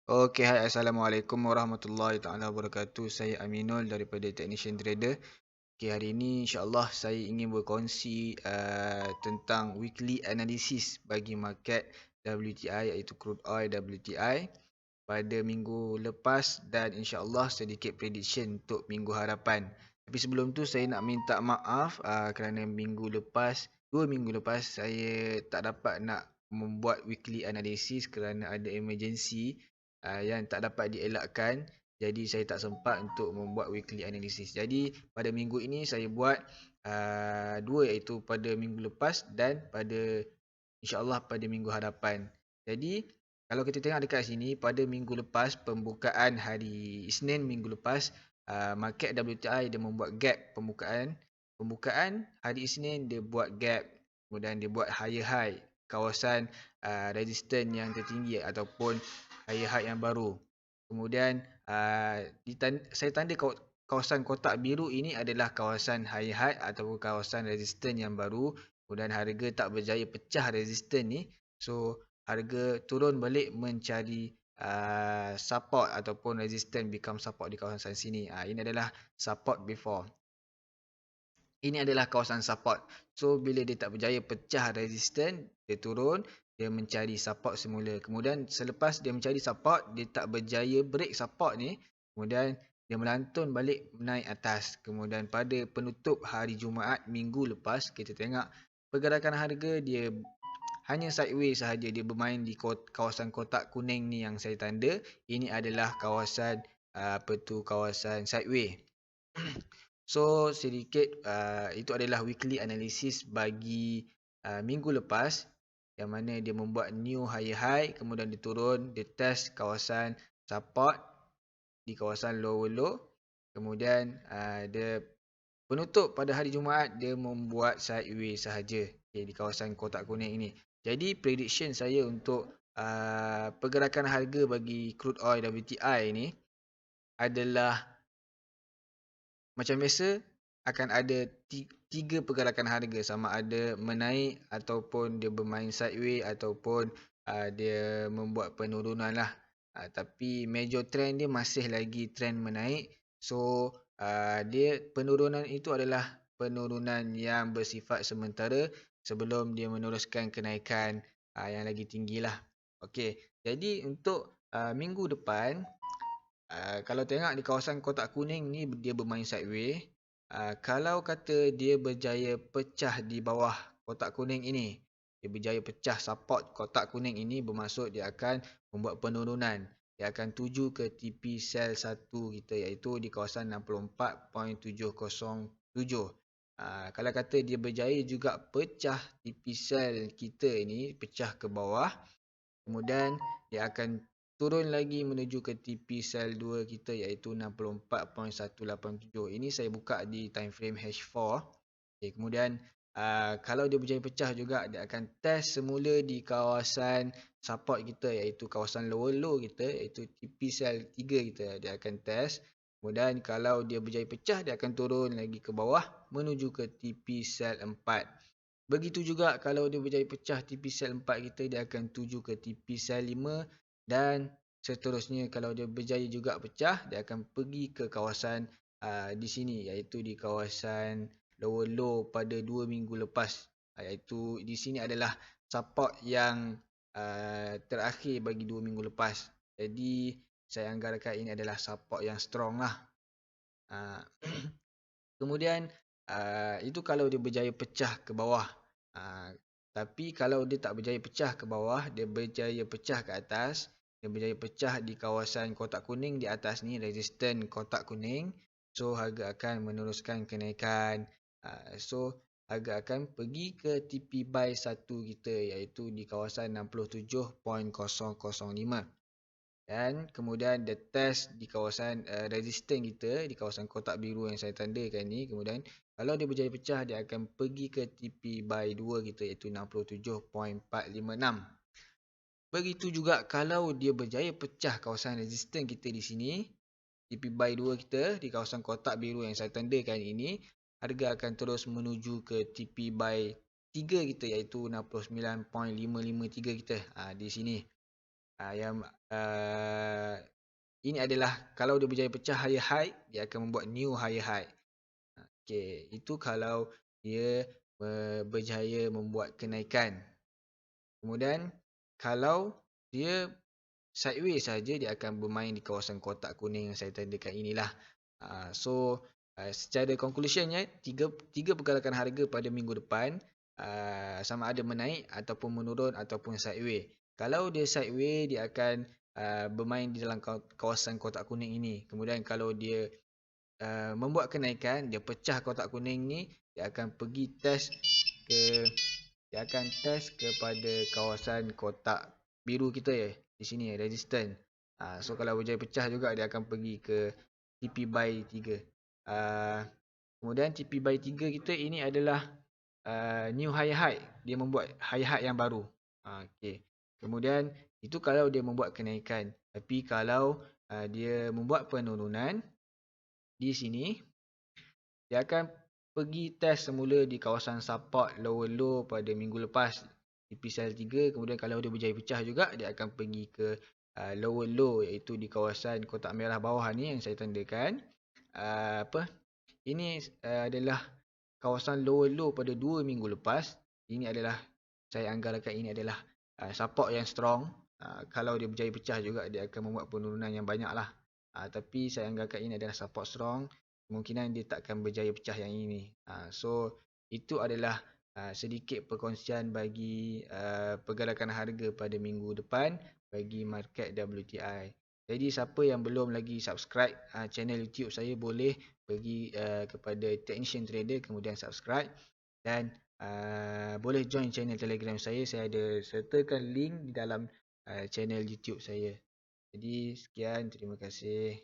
Okey, hai. Assalamualaikum warahmatullahi taala wabarakatuh. Saya Aminul daripada Technician Trader. Okey, hari ini insya-Allah saya ingin berkongsi tentang weekly analysis bagi market WTI iaitu crude oil WTI pada minggu lepas dan insya-Allah sedikit prediction untuk minggu hadapan. Tapi sebelum tu saya nak minta maaf kerana dua minggu lepas saya tak dapat nak membuat weekly analysis kerana ada emergency yang tak dapat dielakkan. Jadi saya tak sempat untuk membuat weekly analysis. Jadi pada minggu ini saya buat dua, iaitu pada minggu lepas dan pada insya-Allah pada minggu hadapan. Jadi kalau kita tengok dekat sini pada minggu lepas, pembukaan hari Isnin minggu lepas, market WTI dia membuat gap pembukaan. Pembukaan hari Isnin dia buat gap, kemudian dia buat higher high kawasan resistance yang tertinggi ataupun higher high yang baru. Kemudian saya tanda kawasan kotak biru ini adalah kawasan higher high ataupun kawasan resistance yang baru. Kemudian harga tak berjaya pecah resistance ni. So harga turun balik mencari support ataupun resistance become support di kawasan sini. Ini adalah support before. Ini adalah kawasan support. So bila dia tak berjaya pecah resistance, dia turun, dia mencari support semula. Kemudian selepas dia mencari support, dia tak berjaya break support ni, kemudian dia melantun balik naik atas. Kemudian pada penutup hari Jumaat minggu lepas, kita tengok pergerakan harga dia hanya sideways sahaja, dia bermain di kawasan kotak kuning ni yang saya tanda. Ini adalah kawasan kawasan sideways. So sedikit itu adalah weekly analysis bagi minggu lepas, yang mana dia membuat new higher high, kemudian dia turun, dia test kawasan support di kawasan lower low, kemudian dia penutup pada hari Jumaat dia membuat sideways sahaja, di kawasan kotak kuning ini. Jadi prediction saya untuk pergerakan harga bagi crude oil WTI ni adalah macam biasa, akan ada tiga pergerakan harga, sama ada menaik ataupun dia bermain sideways ataupun dia membuat penurunan lah. Tapi major trend dia masih lagi trend menaik. So dia penurunan itu adalah penurunan yang bersifat sementara sebelum dia meneruskan kenaikan yang lagi tinggi lah. Okey, jadi untuk minggu depan, kalau tengok di kawasan kotak kuning ni dia bermain sideways. Kalau kata dia berjaya pecah di bawah kotak kuning ini, dia berjaya pecah support kotak kuning ini, bermaksud dia akan membuat penurunan. Dia akan tuju ke TP sell 1 kita, iaitu di kawasan 64.707. Kalau kata dia berjaya juga pecah TP sell kita ini, pecah ke bawah, kemudian dia akan turun lagi menuju ke TP sell 2 kita, iaitu 64.187. Ini saya buka di time frame H4. Okay, kemudian kalau dia berjaya pecah juga, dia akan test semula di kawasan support kita, iaitu kawasan lower low kita, iaitu TP sell 3 kita. Dia akan test. Kemudian kalau dia berjaya pecah, dia akan turun lagi ke bawah menuju ke TP sell 4. Begitu juga kalau dia berjaya pecah TP sell 4 kita, dia akan tuju ke TP sell 5 dan seterusnya. Kalau dia berjaya juga pecah, dia akan pergi ke kawasan di sini, iaitu di kawasan lower low pada 2 minggu lepas. Iaitu di sini adalah support yang terakhir bagi 2 minggu lepas. Jadi saya anggarkan ini adalah support yang strong lah. Kemudian itu kalau dia berjaya pecah ke bawah. Tapi kalau dia tak berjaya pecah ke bawah, dia berjaya pecah ke atas, dia berjaya pecah di kawasan kotak kuning di atas ni, resistance kotak kuning. So harga akan meneruskan kenaikan. So harga akan pergi ke TP buy 1 kita, iaitu di kawasan 67.005. Dan kemudian dia test di kawasan resistance kita, di kawasan kotak biru yang saya tandakan ni. Kemudian kalau dia berjaya pecah, dia akan pergi ke TP buy 2 kita, iaitu 67.456. Begitu juga kalau dia berjaya pecah kawasan resistance kita di sini, TP buy 2 kita di kawasan kotak biru yang saya tandakan ini, harga akan terus menuju ke TP buy 3 kita, iaitu 69.553 kita di sini. Yang ini adalah kalau dia berjaya pecah higher high, dia akan membuat new higher high. Okey, itu kalau dia berjaya membuat kenaikan. Kemudian kalau dia sideways saja, dia akan bermain di kawasan kotak kuning yang saya tandakan inilah. So secara conclusionnya, tiga pergerakan harga pada minggu depan sama ada menaik ataupun menurun ataupun sideways. Kalau dia sideways, dia akan bermain di dalam kawasan kotak kuning ini. Kemudian kalau dia membuat kenaikan, dia pecah kotak kuning ni, dia akan pergi test kepada kawasan kotak biru kita ya, di sini resistance. So kalau berjaya pecah juga, dia akan pergi ke TP buy 3. Kemudian TP buy 3 kita ini adalah new high high. Dia membuat high high yang baru. Okay. Kemudian itu kalau dia membuat kenaikan. Tapi kalau dia membuat penurunan di sini, dia akan pergi test semula di kawasan support lower low pada minggu lepas, TP sell 3. Kemudian kalau dia berjaya pecah juga, dia akan pergi ke lower low, iaitu di kawasan kotak merah bawah ni yang saya tandakan. Ini adalah kawasan lower low pada 2 minggu lepas. Ini adalah, saya anggarkan ini adalah support yang strong. Kalau dia berjaya pecah juga, dia akan membuat penurunan yang banyak lah. Tapi saya anggarkan ini adalah support strong. Kemungkinan dia takkan berjaya pecah yang ini. So itu adalah sedikit perkongsian bagi pergerakan harga pada minggu depan bagi market WTI. Jadi siapa yang belum lagi subscribe channel YouTube saya, boleh pergi kepada Technician Trader, kemudian subscribe, dan boleh join channel Telegram saya. Saya ada sertakan link di dalam channel YouTube saya. Jadi sekian, terima kasih.